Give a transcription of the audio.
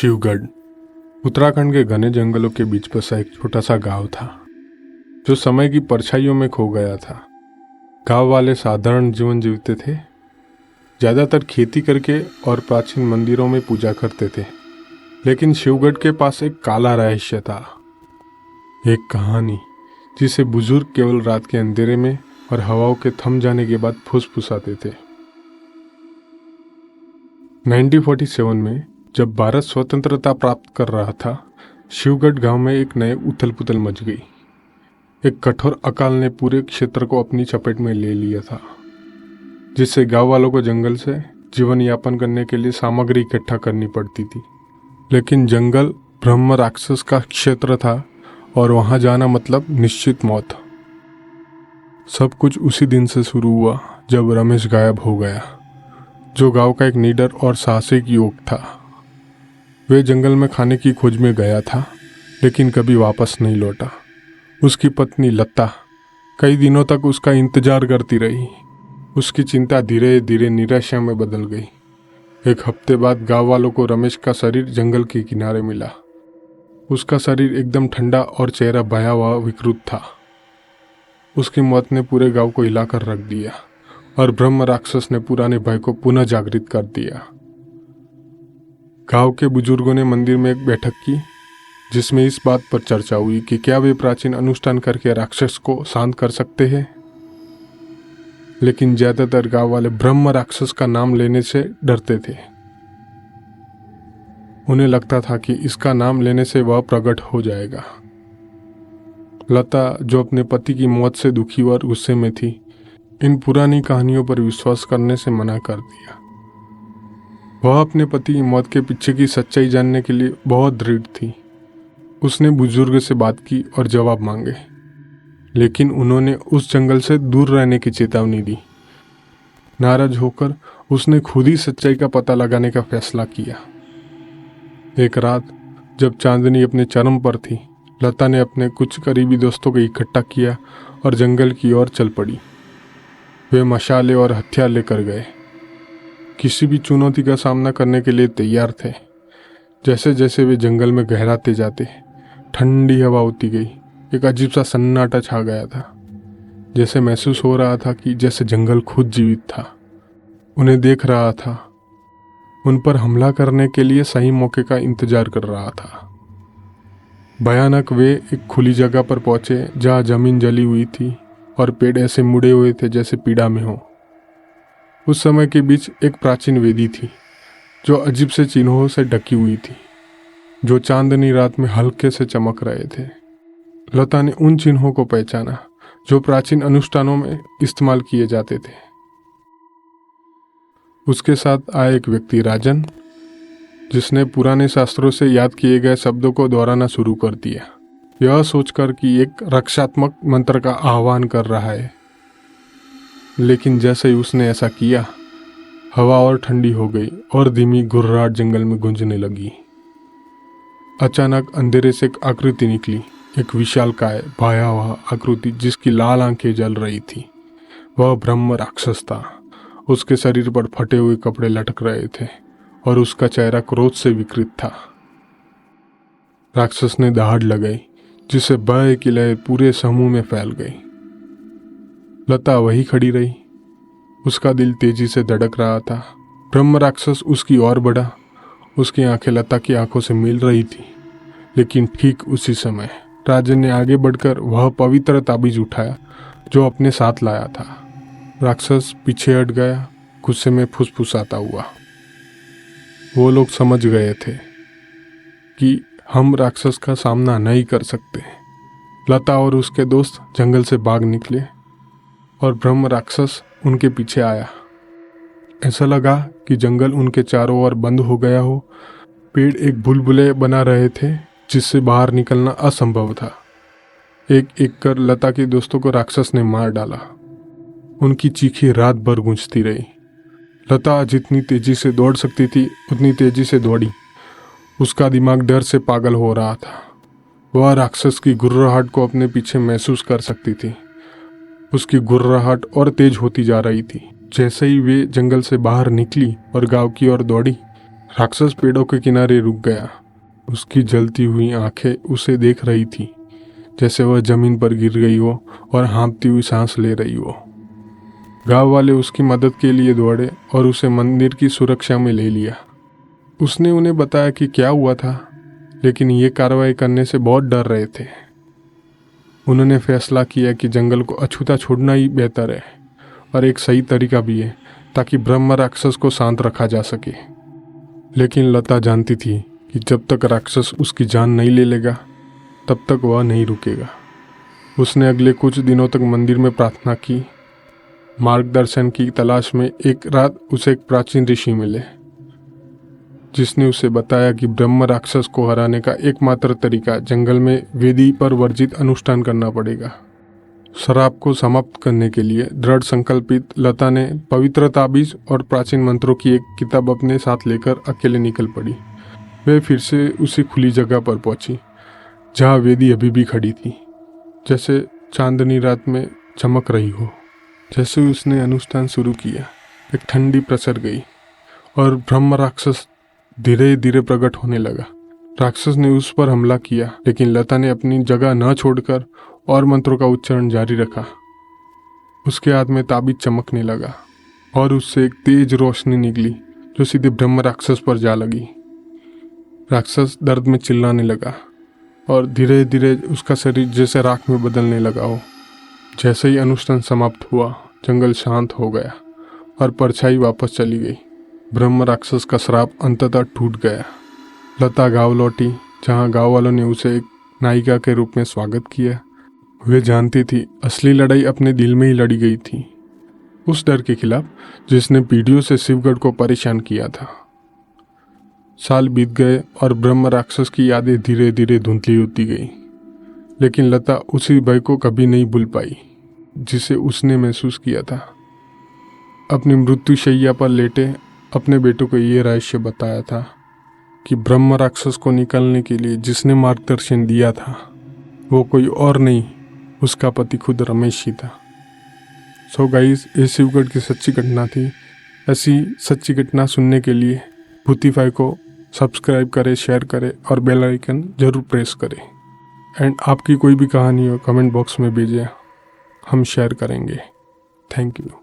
शिवगढ़ उत्तराखंड के घने जंगलों के बीच बसा एक छोटा सा गांव था जो समय की परछाइयों में खो गया था। गांव वाले साधारण जीवन जीते थे, ज़्यादातर खेती करके और प्राचीन मंदिरों में पूजा करते थे। लेकिन शिवगढ़ के पास एक काला रहस्य था, एक कहानी जिसे बुजुर्ग केवल रात के अंधेरे में और हवाओं के थम जाने के बाद फुसफुसाते थे। 1947 में जब भारत स्वतंत्रता प्राप्त कर रहा था, शिवगढ़ गांव में एक नए उथल पुथल मच गई। एक कठोर अकाल ने पूरे क्षेत्र को अपनी चपेट में ले लिया था, जिससे गांव वालों को जंगल से जीवन यापन करने के लिए सामग्री इकट्ठा करनी पड़ती थी। लेकिन जंगल ब्रह्म राक्षस का क्षेत्र था और वहां जाना मतलब निश्चित मौत। सब कुछ उसी दिन से शुरू हुआ जब रमेश गायब हो गया, जो गांव का एक लीडर और साहसिक युवक था। वे जंगल में खाने की खोज में गया था, लेकिन कभी वापस नहीं लौटा। उसकी पत्नी लता कई दिनों तक उसका इंतजार करती रही। उसकी चिंता धीरे धीरे निराशा में बदल गई। एक हफ्ते बाद गांव वालों को रमेश का शरीर जंगल के किनारे मिला। उसका शरीर एकदम ठंडा और चेहरा भयावह विकृत था। उसकी मौत ने पूरे गांव को हिलाकर रख दिया और ब्रह्म राक्षस ने पुराने भय को पुनः जागृत कर दिया। गांव के बुजुर्गों ने मंदिर में एक बैठक की, जिसमें इस बात पर चर्चा हुई कि क्या वे प्राचीन अनुष्ठान करके राक्षस को शांत कर सकते हैं। लेकिन ज्यादातर गांव वाले ब्रह्म राक्षस का नाम लेने से डरते थे। उन्हें लगता था कि इसका नाम लेने से वह प्रकट हो जाएगा। लता, जो अपने पति की मौत से दुखी और गुस्से में थी, इन पुरानी कहानियों पर विश्वास करने से मना कर दिया। वह अपने पति की मौत के पीछे की सच्चाई जानने के लिए बहुत दृढ़ थी। उसने बुजुर्ग से बात की और जवाब मांगे, लेकिन उन्होंने उस जंगल से दूर रहने की चेतावनी दी। नाराज होकर उसने खुद ही सच्चाई का पता लगाने का फैसला किया। एक रात जब चांदनी अपने चरम पर थी, लता ने अपने कुछ करीबी दोस्तों को इकट्ठा किया और जंगल की ओर चल पड़ी। वे मशाले और हथियार लेकर गए, किसी भी चुनौती का सामना करने के लिए तैयार थे। जैसे जैसे वे जंगल में गहराते जाते, ठंडी हवा होती गई। एक अजीब सा सन्नाटा छा गया था, जैसे महसूस हो रहा था कि जैसे जंगल खुद जीवित था, उन्हें देख रहा था, उन पर हमला करने के लिए सही मौके का इंतजार कर रहा था। भयानक वे एक खुली जगह पर पहुंचे जहां जमीन जली हुई थी और पेड़ ऐसे मुड़े हुए थे जैसे पीड़ा में हो। उस समय के बीच एक प्राचीन वेदी थी जो अजीब से चिन्हों से ढकी हुई थी, जो चांदनी रात में हल्के से चमक रहे थे। लता ने उन चिन्हों को पहचाना जो प्राचीन अनुष्ठानों में इस्तेमाल किए जाते थे। उसके साथ आया एक व्यक्ति, राजन, जिसने पुराने शास्त्रों से याद किए गए शब्दों को दोहराना शुरू कर दिया, यह सोचकर कि एक रक्षात्मक मंत्र का आह्वान कर रहा है। लेकिन जैसे ही उसने ऐसा किया, हवा और ठंडी हो गई और धीमी घुर्राहट जंगल में गूंजने लगी। अचानक अंधेरे से एक आकृति निकली, एक विशालकाय भयावह आकृति जिसकी लाल आंखें जल रही थी। वह ब्रह्म राक्षस था। उसके शरीर पर फटे हुए कपड़े लटक रहे थे और उसका चेहरा क्रोध से विकृत था। राक्षस ने दहाड़ लगाई, जिससे भय की लहर पूरे समूह में फैल गई। लता वही खड़ी रही, उसका दिल तेजी से धड़क रहा था। ब्रह्म राक्षस उसकी ओर बढ़ा। उसकी आंखें लता की आंखों से मिल रही थी। लेकिन ठीक उसी समय राजन ने आगे बढ़कर वह पवित्र ताबीज उठाया जो अपने साथ लाया था। राक्षस पीछे हट गया, गुस्से में फुसफुसाता हुआ। वो लोग समझ गए थे कि हम राक्षस का सामना नहीं कर सकते। लता और उसके दोस्त जंगल से भाग निकले और ब्रह्म राक्षस उनके पीछे आया। ऐसा लगा कि जंगल उनके चारों ओर बंद हो गया हो। पेड़ एक बुलबुले बना रहे थे जिससे बाहर निकलना असंभव था। एक एक कर लता के दोस्तों को राक्षस ने मार डाला। उनकी चीखें रात भर गूंजती रही। लता जितनी तेजी से दौड़ सकती थी उतनी तेजी से दौड़ी। उसका दिमाग डर से पागल हो रहा था। वह राक्षस की घुर्राहट को अपने पीछे महसूस कर सकती थी। उसकी घुर्राहट और तेज होती जा रही थी। जैसे ही वे जंगल से बाहर निकली और गांव की ओर दौड़ी, राक्षस पेड़ों के किनारे रुक गया। उसकी जलती हुई आंखें उसे देख रही थी, जैसे वह जमीन पर गिर गई हो और हाँफती हुई सांस ले रही हो। गांव वाले उसकी मदद के लिए दौड़े और उसे मंदिर की सुरक्षा में ले लिया। उसने उन्हें बताया कि क्या हुआ था, लेकिन ये कार्रवाई करने से बहुत डर रहे थे। उन्होंने फैसला किया कि जंगल को अछूता छोड़ना ही बेहतर है और एक सही तरीका भी है, ताकि ब्रह्म राक्षस को शांत रखा जा सके। लेकिन लता जानती थी कि जब तक राक्षस उसकी जान नहीं ले लेगा तब तक वह नहीं रुकेगा। उसने अगले कुछ दिनों तक मंदिर में प्रार्थना की। मार्गदर्शन की तलाश में एक रात उसे एक प्राचीन ऋषि मिले, जिसने उसे बताया कि ब्रह्म राक्षस को हराने का एकमात्र तरीका जंगल में वेदी पर वर्जित अनुष्ठान करना पड़ेगा। शराब को समाप्त करने के लिए दृढ़ संकल्पित लता ने पवित्र ताबीज और प्राचीन मंत्रों की एक किताब अपने साथ लेकर अकेले निकल पड़ी। वे फिर से उसी खुली जगह पर पहुंची जहां वेदी अभी भी खड़ी थी, जैसे चांदनी रात में चमक रही हो। जैसे उसने अनुष्ठान शुरू किया, एक ठंडी प्रसर गई और ब्रह्म राक्षस धीरे धीरे प्रकट होने लगा। राक्षस ने उस पर हमला किया, लेकिन लता ने अपनी जगह न छोड़कर और मंत्रों का उच्चारण जारी रखा। उसके हाथ में ताबीज चमकने लगा और उससे एक तेज रोशनी निकली जो सीधे ब्रह्म राक्षस पर जा लगी। राक्षस दर्द में चिल्लाने लगा और धीरे धीरे उसका शरीर जैसे राख में बदलने लगा हो। जैसे ही अनुष्ठान समाप्त हुआ, जंगल शांत हो गया और परछाई वापस चली गई। ब्रह्म राक्षस का श्राप अंततः टूट गया। लता गांव लौटी, जहां गांव वालों ने उसे एक नायिका के रूप में स्वागत किया। वे जानती थी असली लड़ाई अपने दिल में ही लड़ी गई थी, उस डर के खिलाफ जिसने पीढ़ियों से शिवगढ़ को परेशान किया था। साल बीत गए और ब्रह्म राक्षस की यादें धीरे धीरे धुंधली होती गई, लेकिन लता उसी भय को कभी नहीं भूल पाई जिसे उसने महसूस किया था। अपनी मृत्युशैया पर लेटे अपने बेटों को ये रहस्य बताया था कि ब्रह्म राक्षस को निकालने के लिए जिसने मार्गदर्शन दिया था वो कोई और नहीं, उसका पति खुद रमेश ही था। सो गाइस, ये शिवगढ़ की सच्ची घटना थी। ऐसी सच्ची घटना सुनने के लिए भूतिफाई को सब्सक्राइब करें, शेयर करें और बेल आइकन जरूर प्रेस करें। एंड आपकी कोई भी कहानी हो कमेंट बॉक्स में भेजें, हम शेयर करेंगे। Thank you.